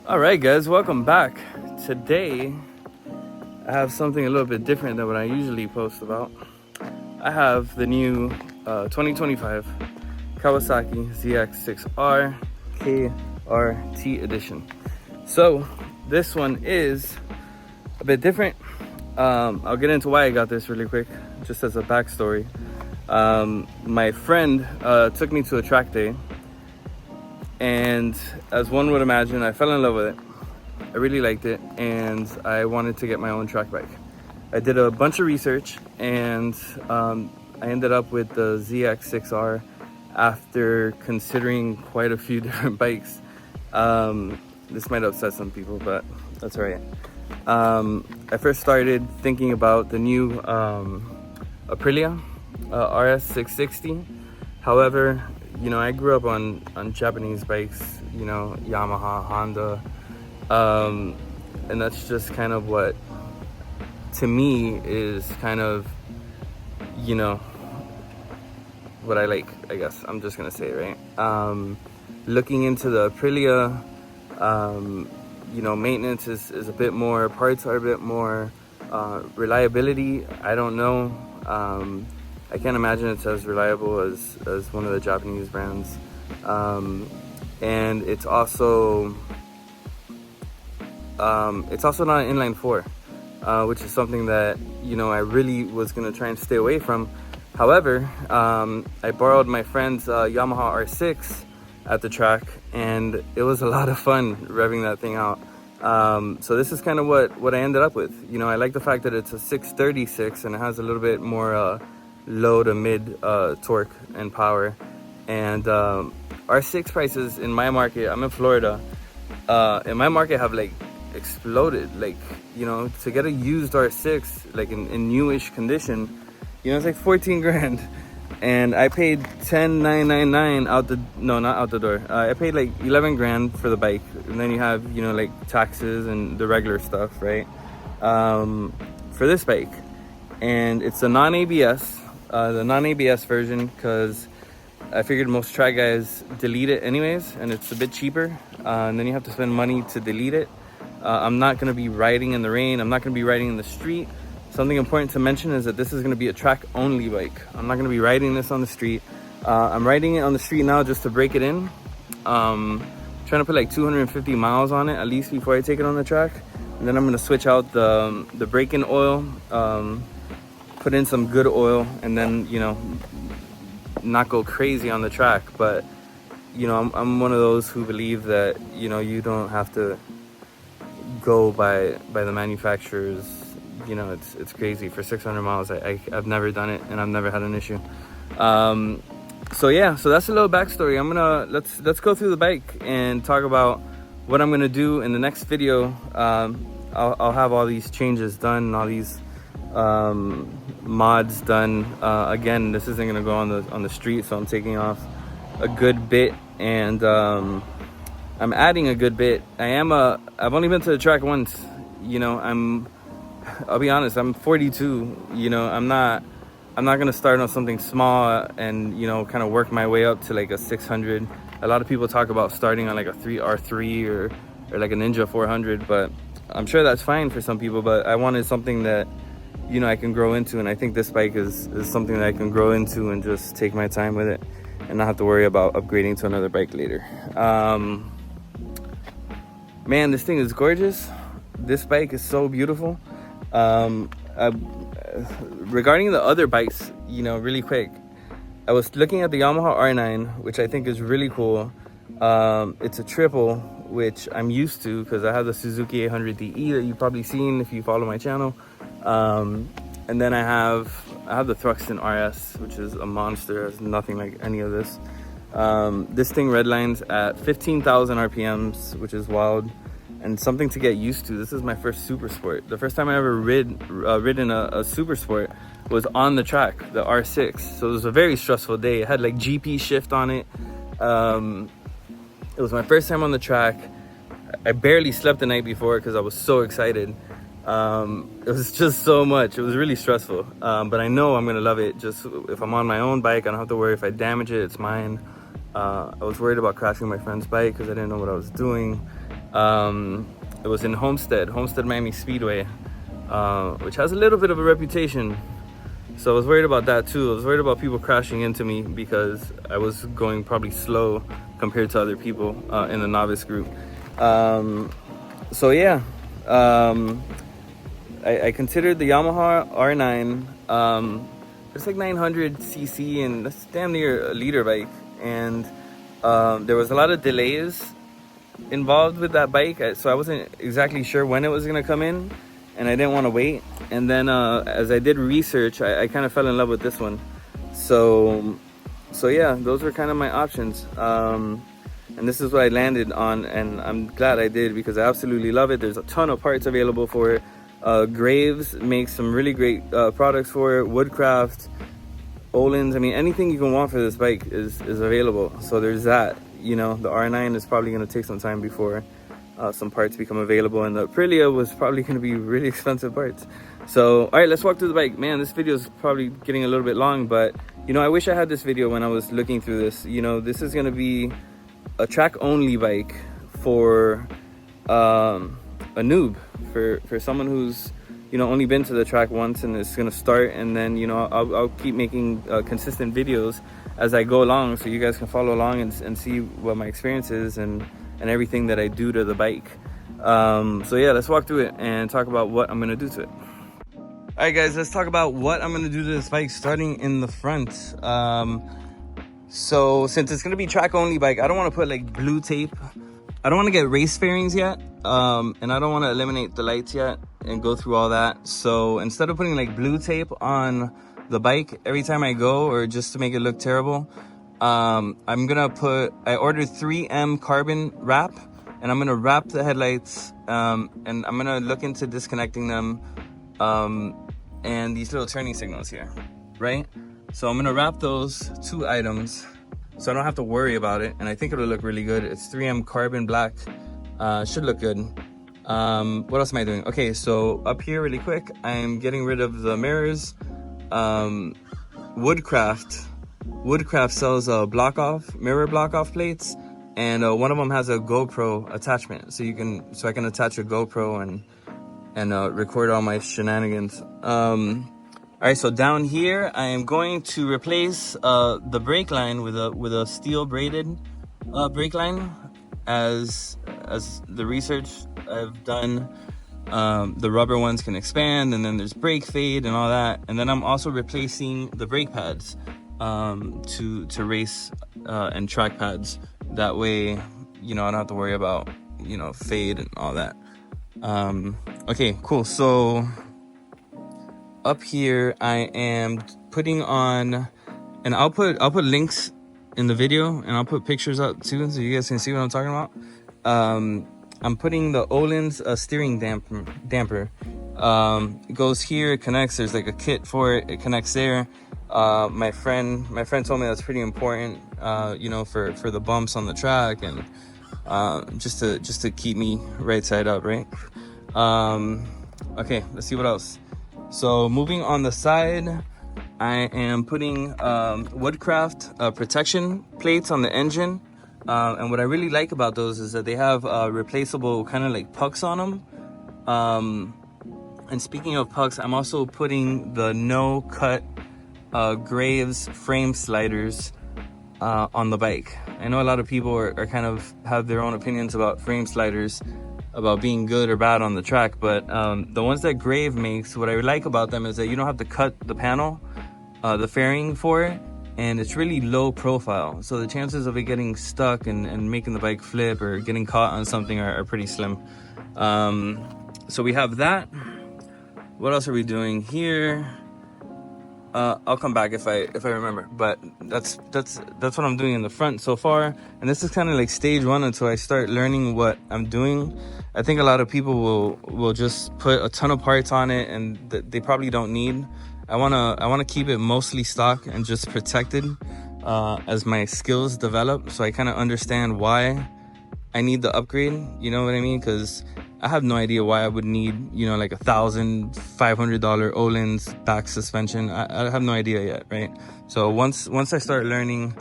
All right, guys, welcome back. Today, I have something a little bit different than what I usually post about. I have the new 2025 Kawasaki ZX-6R KRT edition. So, this one is a bit different. I'll get into why I got this really quick, just as a backstory. My friend took me to a track day, and as one would imagine, I fell in love with it. I really liked it, and I wanted to get my own track bike. I did a bunch of research, and I ended up with the ZX-6R after considering quite a few different bikes. This might upset some people, but that's all right. I first started thinking about the new Aprilia RS660. However, you know, I grew up on Japanese bikes, you know, Yamaha, Honda, and that's just kind of what, to me, is kind of, you know, what I like, I guess. I'm just gonna say it, right? Looking into the Aprilia, you know, maintenance is a bit more, parts are a bit more, reliability, I don't know. I can't imagine it's as reliable as one of the Japanese brands. And it's also not an inline four, which is something that, you know, I really was gonna try and stay away from. However, I borrowed my friend's Yamaha R6 at the track, and it was a lot of fun revving that thing out. So this is kind of what I ended up with. You know, I like the fact that it's a 636 and it has a little bit more low to mid torque and power. And R6 prices in my market, I'm in Florida, in my market have like exploded. Like, you know, to get a used R6 like in newish condition, you know, it's like 14 grand. And I paid 10,999 not out the door. I paid like 11 grand for the bike. And then you have, you know, like taxes and the regular stuff, right? For this bike. And it's a non-ABS, the non-ABS version, because I figured most track guys delete it anyways, and it's a bit cheaper. And then you have to spend money to delete it. I'm not gonna be riding in the rain. I'm not gonna be riding in the street. Something important to mention is that this is gonna be a track only bike. I'm not gonna be riding this on the street. I'm riding it on the street now just to break it in. Trying to put like 250 miles on it at least before I take it on the track. And then I'm gonna switch out the break-in oil, put in some good oil, and then, you know, not go crazy on the track. But, you know, I'm one of those who believe that, you know, you don't have to go by the manufacturer's. You know, it's crazy. For 600 miles, I've never done it, and I've never had an issue. So yeah, so that's a little backstory. Let's go through the bike and talk about what I'm gonna do in the next video. I'll have all these changes done, all these mods done. Again, this isn't gonna go on the street, so I'm taking off a good bit, and I'm adding a good bit. I've only been to the track once. You know, I'll be honest, I'm 42. You know, I'm not gonna start on something small and, you know, kind of work my way up to like a 600. A lot of people talk about starting on like a 3R3 or like a Ninja 400, but I'm sure that's fine for some people. But I wanted something that, you know, I can grow into, and I think this bike is something that I can grow into and just take my time with it and not have to worry about upgrading to another bike later. Man, this thing is gorgeous. This bike is so beautiful. Regarding the other bikes, you know, really quick, I was looking at the Yamaha R9, which I think is really cool. It's a triple, which I'm used to because I have the Suzuki 800DE that you've probably seen if you follow my channel. And then I have the Thruxton RS, which is a monster. It's nothing like any of this. This thing redlines at 15,000 RPMs, which is wild. And something to get used to. This is my first super sport. The first time I ever ridden a super sport was on the track, the R6. So it was a very stressful day. It had like GP shift on it. It was my first time on the track. I barely slept the night before because I was so excited. It was just so much. It was really stressful. But I know I'm gonna love it. Just if I'm on my own bike, I don't have to worry if I damage it, it's mine. I was worried about crashing my friend's bike because I didn't know what I was doing. It was in Homestead Miami Speedway, which has a little bit of a reputation. So I was worried about that too. I was worried about people crashing into me because I was going probably slow compared to other people in the novice group. So yeah, I considered the Yamaha R9. It's like 900 cc and that's damn near a liter bike. And there was a lot of delays involved with that bike, so I wasn't exactly sure when it was gonna come in, and I didn't want to wait. And then as I did research, I kind of fell in love with this one. So yeah, those were kind of my options, and this is what I landed on, and I'm glad I did because I absolutely love it. There's a ton of parts available for it. Graves makes some really great products for it. Woodcraft, Olin's, I mean, anything you can want for this bike is available. So there's that. You know, the R9 is probably going to take some time before some parts become available, and the Aprilia was probably going to be really expensive parts. So all right, let's walk through the bike. Man, this video is probably getting a little bit long, but you know, I wish I had this video when I was looking through this. You know, this is going to be a track only bike for a noob, for someone who's, you know, only been to the track once and is gonna start. And then, you know, I'll keep making consistent videos as I go along, so you guys can follow along and see what my experience is and everything that I do to the bike. So yeah, let's walk through it and talk about what I'm gonna do to it. All right guys, let's talk about what I'm gonna do to this bike, starting in the front. So since it's gonna be track only bike, I don't want to put like blue tape. I don't want to get race fairings yet, and I don't want to eliminate the lights yet and go through all that. So instead of putting like blue tape on the bike every time I go, or just to make it look terrible, I'm gonna I ordered 3M carbon wrap, and I'm gonna wrap the headlights, and I'm gonna look into disconnecting them, and these little turning signals here, right? So I'm gonna wrap those 2 items so I don't have to worry about it, and I think it'll look really good. It's 3M carbon black, should look good. What else am I doing? Okay, so up here really quick, I'm getting rid of the mirrors. Woodcraft sells mirror block off plates, and one of them has a GoPro attachment, so I can attach a GoPro and record all my shenanigans. All right, so down here, I am going to replace the brake line with a steel braided brake line. As the research I've done, the rubber ones can expand, and then there's brake fade and all that. And then I'm also replacing the brake pads to race and track pads. That way, you know, I don't have to worry about, you know, fade and all that. Okay, cool. So up here I am putting on, and I'll put links in the video, and I'll put pictures up too so you guys can see what I'm talking about. I'm putting the Olin's steering damper. It goes here, it connects, there's like a kit for it, it connects there. My friend told me that's pretty important, you know, for the bumps on the track, and just to keep me right side up, right? Okay, let's see what else. So moving on the side, I am putting Woodcraft protection plates on the engine, and what I really like about those is that they have replaceable kind of like pucks on them. And speaking of pucks, I'm also putting the no cut Graves frame sliders on the bike. I know a lot of people are kind of have their own opinions about frame sliders, about being good or bad on the track, but the ones that Grave makes, what I like about them is that you don't have to cut the panel, the fairing for it, and it's really low profile, so the chances of it getting stuck and making the bike flip or getting caught on something are pretty slim. So we have that. What else are we doing here? I'll come back if I remember, but that's what I'm doing in the front so far, and this is kind of like stage 1 until I start learning what I'm doing. I think a lot of people will just put a ton of parts on it, and they probably don't need. I wanna keep it mostly stock and just protected as my skills develop, so I kind of understand why I need the upgrade. You know what I mean? Because I have no idea why I would need, you know, like $1,500 Olin's back suspension. I have no idea yet, right? So once I start learning,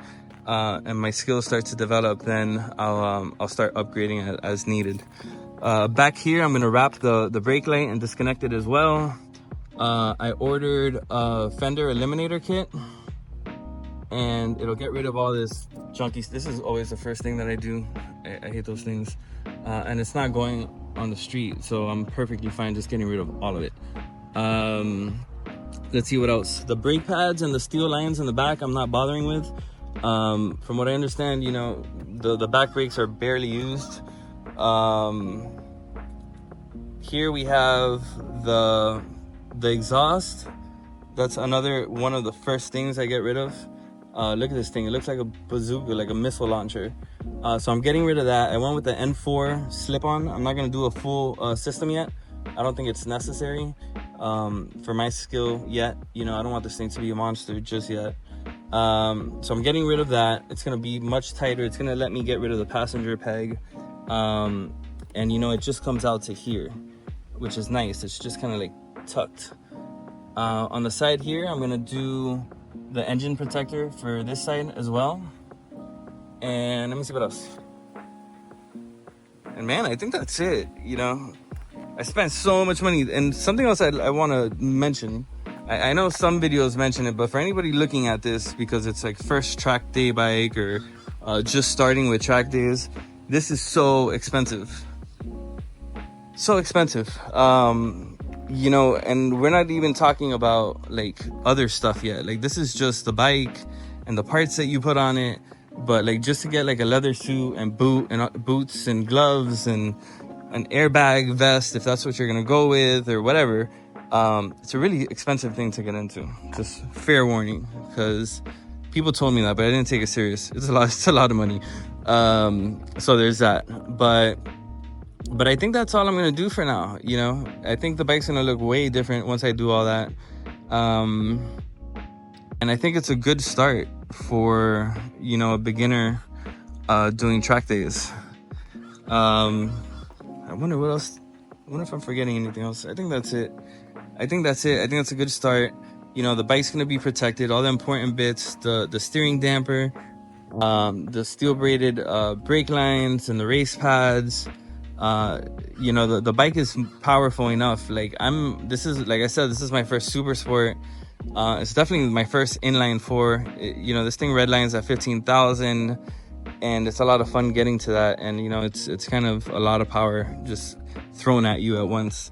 and my skills start to develop, then I'll start upgrading it as needed. Back here, I'm gonna wrap the brake light and disconnect it as well. I ordered a fender eliminator kit, and it'll get rid of all this junky. This is always the first thing that I do. I hate those things, and it's not going on the street, so I'm perfectly fine just getting rid of all of it. Let's see what else. The brake pads and the steel lines in the back I'm not bothering with. From what I understand, you know, the back brakes are barely used. Here we have the exhaust. That's another one of the first things I get rid of. Look at this thing. It looks like a bazooka, like a missile launcher. So I'm getting rid of that. I went with the N4 slip-on. I'm not gonna do a full system yet. I don't think it's necessary for my skill yet. You know, I don't want this thing to be a monster just yet. So I'm getting rid of that. It's gonna be much tighter. It's gonna let me get rid of the passenger peg. And you know, it just comes out to here, which is nice. It's just kind of like tucked. On the side here, I'm gonna do the engine protector for this side as well. And let me see what else. And man, I think that's it. You know, I spent so much money. And something else I want to mention. I know some videos mention it, but for anybody looking at this because it's like first track day bike or just starting with track days, this is so expensive. So expensive. You know, and we're not even talking about like other stuff yet. Like this is just the bike and the parts that you put on it. But like just to get like a leather suit and boots and gloves and an airbag vest, if that's what you're gonna go with or whatever, it's a really expensive thing to get into. Just fair warning, because people told me that, but I didn't take it serious. It's a lot of money. So there's that. But I think that's all I'm gonna do for now. You know, I think the bike's gonna look way different once I do all that. And I think it's a good start for, you know, a beginner doing track days. I wonder what else. I wonder if I'm forgetting anything else. I think that's it. I think that's a good start. You know, the bike's gonna be protected. All the important bits, the steering damper, the steel braided brake lines and the race pads. You know, the bike is powerful enough. Like this is, like I said, this is my first super sport. It's definitely my first inline 4. You know, this thing redlines at 15,000, and it's a lot of fun getting to that. And you know, it's kind of a lot of power just thrown at you at once.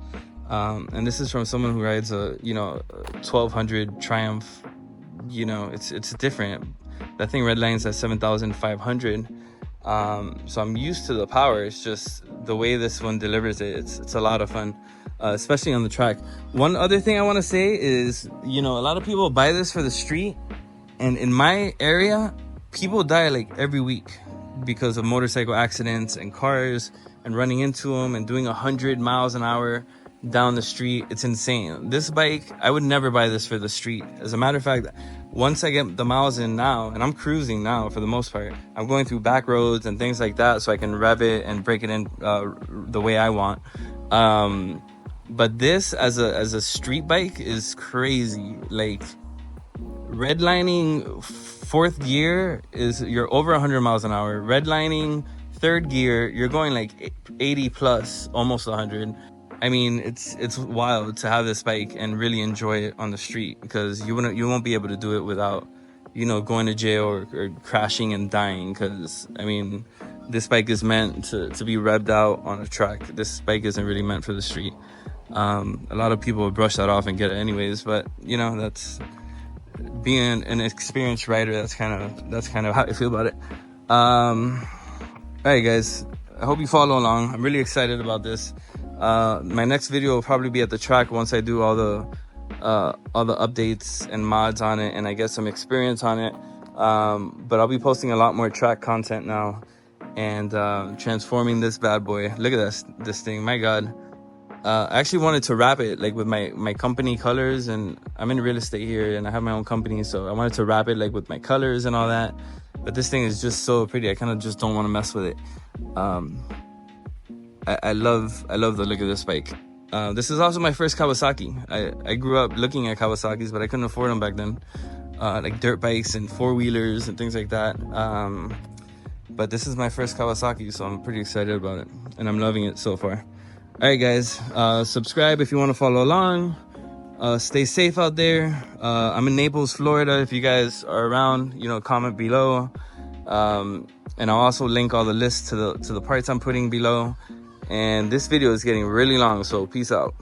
And this is from someone who rides a 1200 Triumph. You know, it's different. That thing redlines at 7,500. So I'm used to the power. It's just the way this one delivers it. It's a lot of fun, especially on the track. One other thing I want to say is, you know, a lot of people buy this for the street, and in my area, people die like every week because of motorcycle accidents and cars and running into them and doing 100 miles an hour down the street. It's insane. This bike, I would never buy this for the street. As a matter of fact, once I get the miles in now, and I'm cruising now for the most part, I'm going through back roads and things like that so I can rev it and break it in the way I want. But this as a street bike is crazy. Like redlining 4th gear is you're over 100 miles an hour. Redlining 3rd gear, you're going like 80 plus, almost 100. I mean, it's wild to have this bike and really enjoy it on the street, because you won't be able to do it without, you know, going to jail or crashing and dying. Because I mean, this bike is meant to be revved out on a track. This bike isn't really meant for the street. A lot of people brush that off and get it anyways, but you know, that's being an experienced rider. That's kind of how I feel about it. All right, guys, I hope you follow along. I'm really excited about this. My next video will probably be at the track once I do all the updates and mods on it and I get some experience on it. But I'll be posting a lot more track content now and transforming this bad boy. Look at this thing, my god. I actually wanted to wrap it like with my company colors, and I'm in real estate here and I have my own company, so I wanted to wrap it like with my colors and all that. But this thing is just so pretty. I kind of just don't want to mess with it. I love the look of this bike. This is also my first Kawasaki. I grew up looking at Kawasaki's, but I couldn't afford them back then. like dirt bikes and four-wheelers and things like that. But this is my first Kawasaki, so I'm pretty excited about it, and I'm loving it so far. All right, guys, subscribe if you want to follow along. Stay safe out there. I'm in Naples, Florida. If you guys are around, you know, comment below. And I'll also link all the lists to the parts I'm putting below. And this video is getting really long, so peace out.